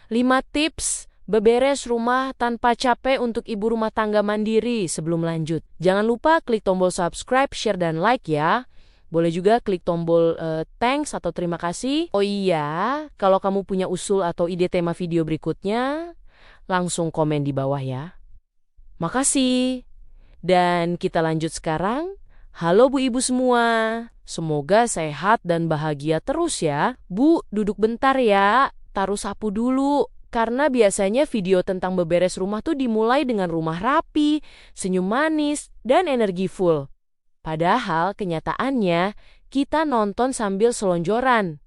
5 tips beberes rumah tanpa capek untuk ibu rumah tangga mandiri. Sebelum lanjut, jangan lupa klik tombol subscribe, share, dan like ya. Boleh juga klik tombol thanks atau terima kasih. Oh iya, kalau kamu punya usul atau ide tema video berikutnya, langsung komen di bawah ya. Makasih. Dan kita lanjut sekarang. Halo Bu Ibu semua. Semoga sehat dan bahagia terus ya. Bu, duduk bentar ya. Taruh sapu dulu. Karena biasanya video tentang beberes rumah tuh dimulai dengan rumah rapi, senyum manis, dan energi full. Padahal kenyataannya kita nonton sambil selonjoran.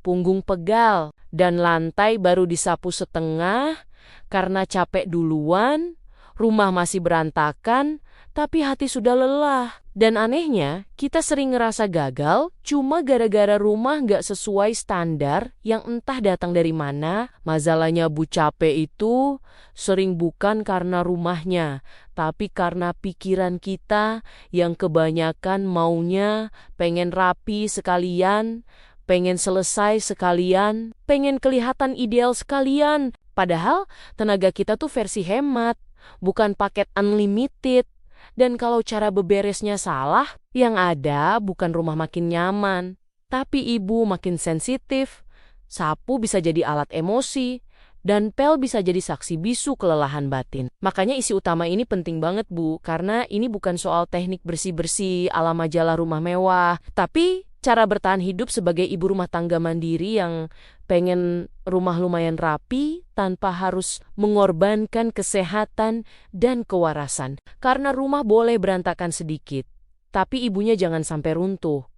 Punggung pegal dan lantai baru disapu setengah karena capek duluan, rumah masih berantakan, tapi hati sudah lelah. Dan anehnya, kita sering ngerasa gagal cuma gara-gara rumah nggak sesuai standar yang entah datang dari mana. Masalahnya Bu capek itu sering bukan karena rumahnya, tapi karena pikiran kita yang kebanyakan maunya pengen rapi sekalian, pengen selesai sekalian, pengen kelihatan ideal sekalian. Padahal tenaga kita tuh versi hemat, bukan paket unlimited. Dan kalau cara beberesnya salah, yang ada bukan rumah makin nyaman, tapi ibu makin sensitif. Sapu bisa jadi alat emosi, dan pel bisa jadi saksi bisu kelelahan batin. Makanya isi utama ini penting banget Bu, karena ini bukan soal teknik bersih-bersih ala majalah rumah mewah, tapi cara bertahan hidup sebagai ibu rumah tangga mandiri yang pengen rumah lumayan rapi tanpa harus mengorbankan kesehatan dan kewarasan. Karena rumah boleh berantakan sedikit, tapi ibunya jangan sampai runtuh.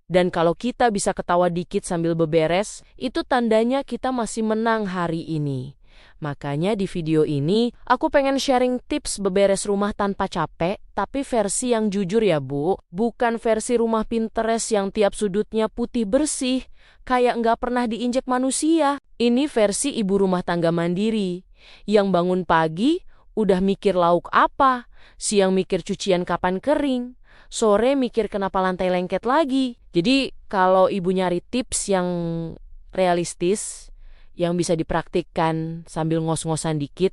Dan kalau kita bisa ketawa dikit sambil beberes, itu tandanya kita masih menang hari ini. Makanya di video ini, aku pengen sharing tips beberes rumah tanpa capek, tapi versi yang jujur ya Bu. Bukan versi rumah Pinterest yang tiap sudutnya putih bersih, kayak nggak pernah diinjek manusia. Ini versi ibu rumah tangga mandiri, yang bangun pagi, udah mikir lauk apa, siang mikir cucian kapan kering, sore mikir kenapa lantai lengket lagi. Jadi kalau ibu nyari tips yang realistis, yang bisa dipraktikkan sambil ngos-ngosan dikit,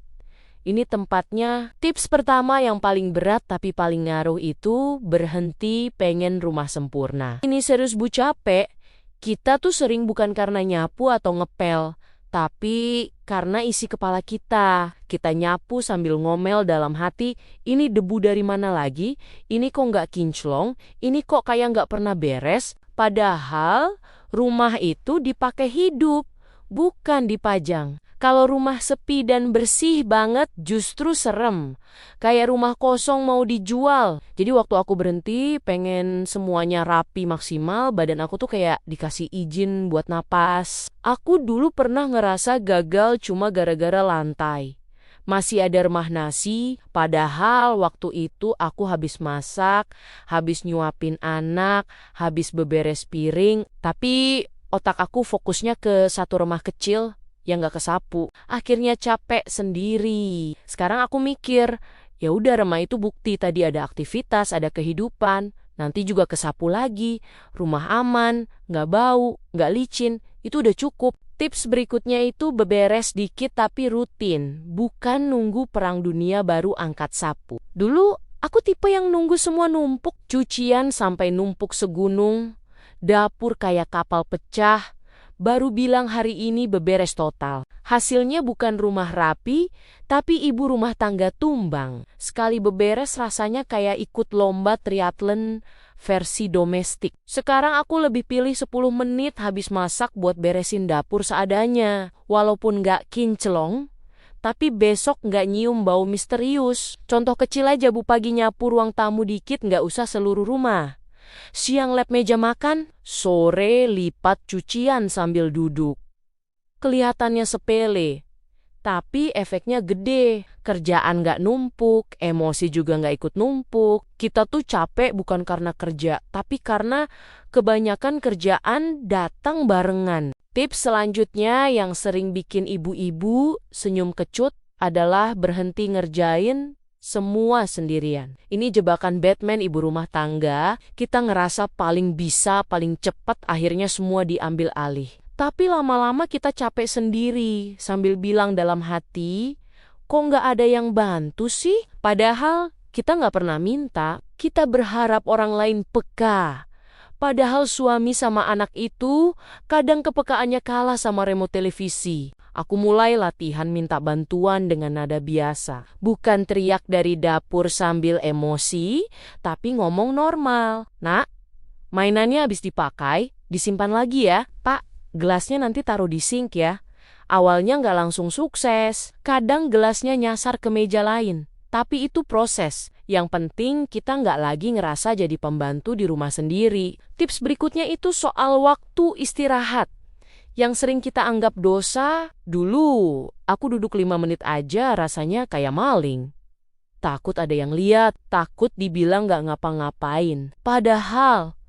ini tempatnya. Tips pertama yang paling berat tapi paling ngaruh itu berhenti pengen rumah sempurna. Ini serius Bu capek, kita tuh sering bukan karena nyapu atau ngepel, tapi karena isi kepala kita. Kita nyapu sambil ngomel dalam hati, ini debu dari mana lagi, ini kok nggak kinclong, ini kok kayak nggak pernah beres. Padahal rumah itu dipakai hidup, bukan dipajang. Kalau rumah sepi dan bersih banget justru serem. Kayak rumah kosong mau dijual. Jadi waktu aku berhenti pengen semuanya rapi maksimal, badan aku tuh kayak dikasih izin buat napas. Aku dulu pernah ngerasa gagal cuma gara-gara lantai. Masih ada remah nasi, padahal waktu itu aku habis masak, habis nyuapin anak, habis beberes piring, tapi otak aku fokusnya ke satu remah kecil yang gak kesapu. Akhirnya capek sendiri. Sekarang aku mikir, ya udah remah itu bukti tadi ada aktivitas, ada kehidupan. Nanti juga kesapu lagi. Rumah aman, gak bau, gak licin. Itu udah cukup. Tips berikutnya itu beberes dikit tapi rutin. Bukan nunggu perang dunia baru angkat sapu. Dulu aku tipe yang nunggu semua numpuk. Cucian sampai numpuk segunung. Dapur kayak kapal pecah, baru bilang hari ini beberes total. Hasilnya bukan rumah rapi, tapi ibu rumah tangga tumbang. Sekali beberes rasanya kayak ikut lomba triathlon versi domestik. Sekarang aku lebih pilih 10 menit habis masak buat beresin dapur seadanya. Walaupun gak kinclong, tapi besok gak nyium bau misterius. Contoh kecil aja Bu, pagi nyapu ruang tamu dikit gak usah seluruh rumah. Siang lap meja makan, sore lipat cucian sambil duduk. Kelihatannya sepele, tapi efeknya gede. Kerjaan gak numpuk, emosi juga gak ikut numpuk. Kita tuh capek bukan karena kerja, tapi karena kebanyakan kerjaan datang barengan. Tips selanjutnya yang sering bikin ibu-ibu senyum kecut adalah berhenti ngerjain semua sendirian. Ini jebakan Batman ibu rumah tangga. Kita ngerasa paling bisa, paling cepat, akhirnya semua diambil alih. Tapi lama-lama kita capek sendiri sambil bilang dalam hati, kok nggak ada yang bantu sih? Padahal kita nggak pernah minta, kita berharap orang lain peka. Padahal suami sama anak itu kadang kepekaannya kalah sama remote televisi. Aku mulai latihan minta bantuan dengan nada biasa. Bukan teriak dari dapur sambil emosi, tapi ngomong normal. Nak, mainannya habis dipakai, disimpan lagi ya. Pak, gelasnya nanti taruh di sink ya. Awalnya nggak langsung sukses, kadang gelasnya nyasar ke meja lain. Tapi itu proses. Yang penting kita nggak lagi ngerasa jadi pembantu di rumah sendiri. Tips berikutnya itu soal waktu istirahat. Yang sering kita anggap dosa, dulu aku duduk 5 menit aja rasanya kayak maling. Takut ada yang lihat, takut dibilang nggak ngapa-ngapain. Padahal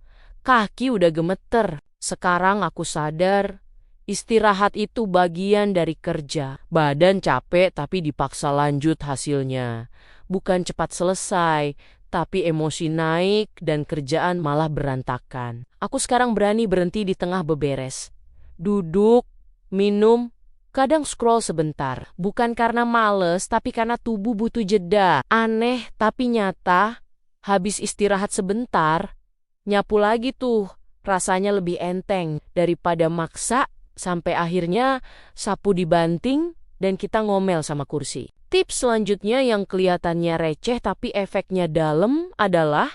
kaki udah gemeter. Sekarang aku sadar, istirahat itu bagian dari kerja. Badan capek tapi dipaksa lanjut hasilnya. Bukan cepat selesai, tapi emosi naik dan kerjaan malah berantakan. Aku sekarang berani berhenti di tengah beberes. Duduk, minum, kadang scroll sebentar. Bukan karena males, tapi karena tubuh butuh jeda. Aneh tapi nyata, habis istirahat sebentar, nyapu lagi tuh. Rasanya lebih enteng daripada maksa sampai akhirnya sapu dibanting dan kita ngomel sama kursi. Tips selanjutnya yang kelihatannya receh tapi efeknya dalam adalah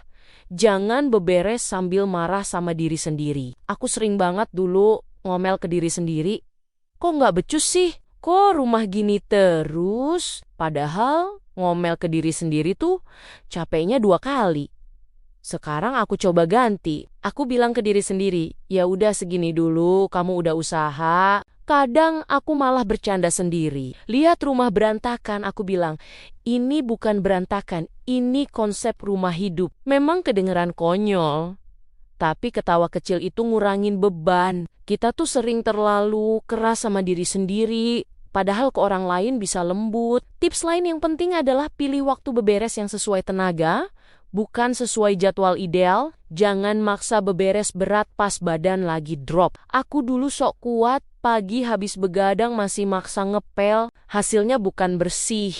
jangan beberes sambil marah sama diri sendiri. Aku sering banget dulu ngomel ke diri sendiri. Kok nggak becus sih? Kok rumah gini terus? Padahal ngomel ke diri sendiri tuh capeknya 2 kali. Sekarang aku coba ganti. Aku bilang ke diri sendiri, ya udah segini dulu, kamu udah usaha. Kadang aku malah bercanda sendiri. Lihat rumah berantakan, aku bilang, ini bukan berantakan, ini konsep rumah hidup. Memang kedengeran konyol, tapi ketawa kecil itu ngurangin beban. Kita tuh sering terlalu keras sama diri sendiri, padahal ke orang lain bisa lembut. Tips lain yang penting adalah pilih waktu beberes yang sesuai tenaga, bukan sesuai jadwal ideal. Jangan maksa beberes berat pas badan lagi drop. Aku dulu sok kuat, pagi habis begadang masih maksa ngepel. Hasilnya bukan bersih,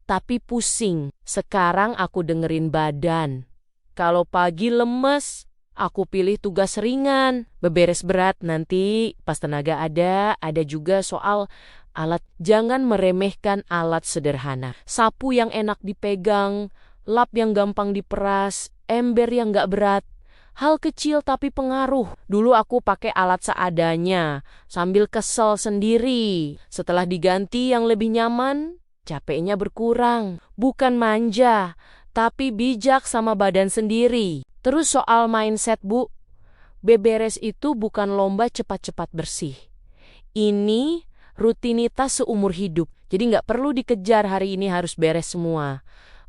tapi pusing. Sekarang aku dengerin badan. Kalau pagi lemes, aku pilih tugas ringan. Beberes berat nanti pas tenaga ada juga soal alat. Jangan meremehkan alat sederhana. Sapu yang enak dipegang, lap yang gampang diperas, ember yang gak berat. Hal kecil tapi pengaruh. Dulu aku pakai alat seadanya, sambil kesel sendiri. Setelah diganti yang lebih nyaman, capeknya berkurang. Bukan manja, tapi bijak sama badan sendiri. Terus soal mindset, Bu. Beberes itu bukan lomba cepat-cepat bersih. Ini rutinitas seumur hidup. Jadi gak perlu dikejar hari ini harus beres semua.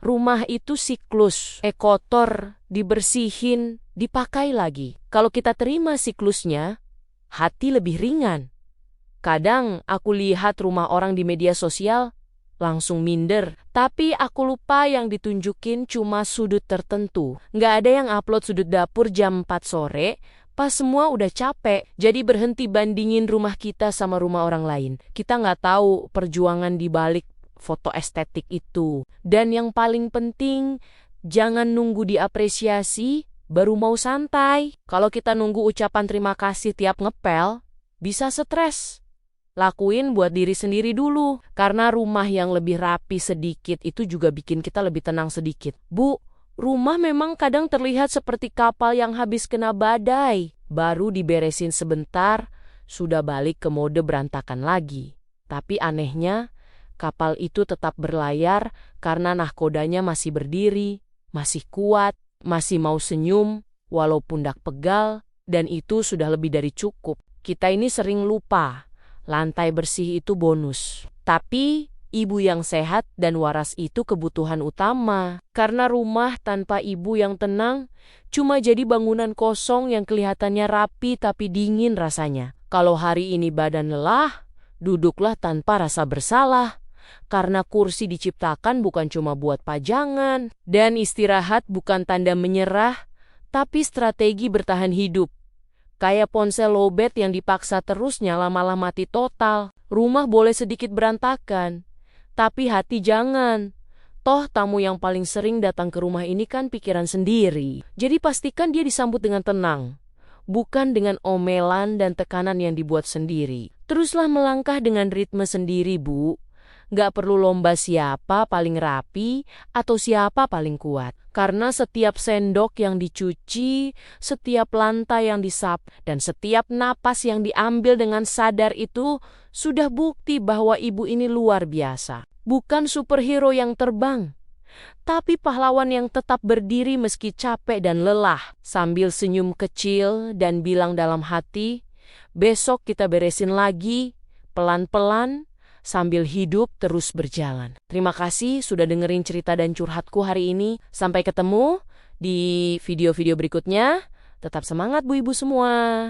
Rumah itu siklus, kotor, dibersihin, dipakai lagi. Kalau kita terima siklusnya, hati lebih ringan. Kadang aku lihat rumah orang di media sosial, langsung minder. Tapi aku lupa yang ditunjukin cuma sudut tertentu. Nggak ada yang upload sudut dapur jam 4 sore, pas semua udah capek. Jadi berhenti bandingin rumah kita sama rumah orang lain. Kita nggak tahu perjuangan di balik foto estetik itu. Dan yang paling penting, jangan nunggu diapresiasi baru mau santai. Kalau kita nunggu ucapan terima kasih tiap ngepel, bisa stres. Lakuin buat diri sendiri dulu. Karena rumah yang lebih rapi sedikit itu juga bikin kita lebih tenang sedikit. Bu, rumah memang kadang terlihat seperti kapal yang habis kena badai. Baru diberesin sebentar, sudah balik ke mode berantakan lagi. Tapi anehnya, kapal itu tetap berlayar karena nahkodanya masih berdiri, masih kuat, masih mau senyum, walau pundak pegal, dan itu sudah lebih dari cukup. Kita ini sering lupa, lantai bersih itu bonus. Tapi ibu yang sehat dan waras itu kebutuhan utama. Karena rumah tanpa ibu yang tenang, cuma jadi bangunan kosong yang kelihatannya rapi tapi dingin rasanya. Kalau hari ini badan lelah, duduklah tanpa rasa bersalah. Karena kursi diciptakan bukan cuma buat pajangan, dan istirahat bukan tanda menyerah, tapi strategi bertahan hidup. Kayak ponsel lowbat yang dipaksa terus nyala malah mati total. Rumah boleh sedikit berantakan, tapi hati jangan. Toh tamu yang paling sering datang ke rumah ini kan pikiran sendiri. Jadi pastikan dia disambut dengan tenang, bukan dengan omelan dan tekanan yang dibuat sendiri. Teruslah melangkah dengan ritme sendiri, Bu. Gak perlu lomba siapa paling rapi atau siapa paling kuat. Karena setiap sendok yang dicuci, setiap lantai yang disap, dan setiap napas yang diambil dengan sadar itu sudah bukti bahwa ibu ini luar biasa. Bukan superhero yang terbang, tapi pahlawan yang tetap berdiri meski capek dan lelah. Sambil senyum kecil dan bilang dalam hati, besok kita beresin lagi, pelan-pelan, sambil hidup terus berjalan. Terima kasih sudah dengerin cerita dan curhatku hari ini. Sampai ketemu di video-video berikutnya. Tetap semangat Bu Ibu semua.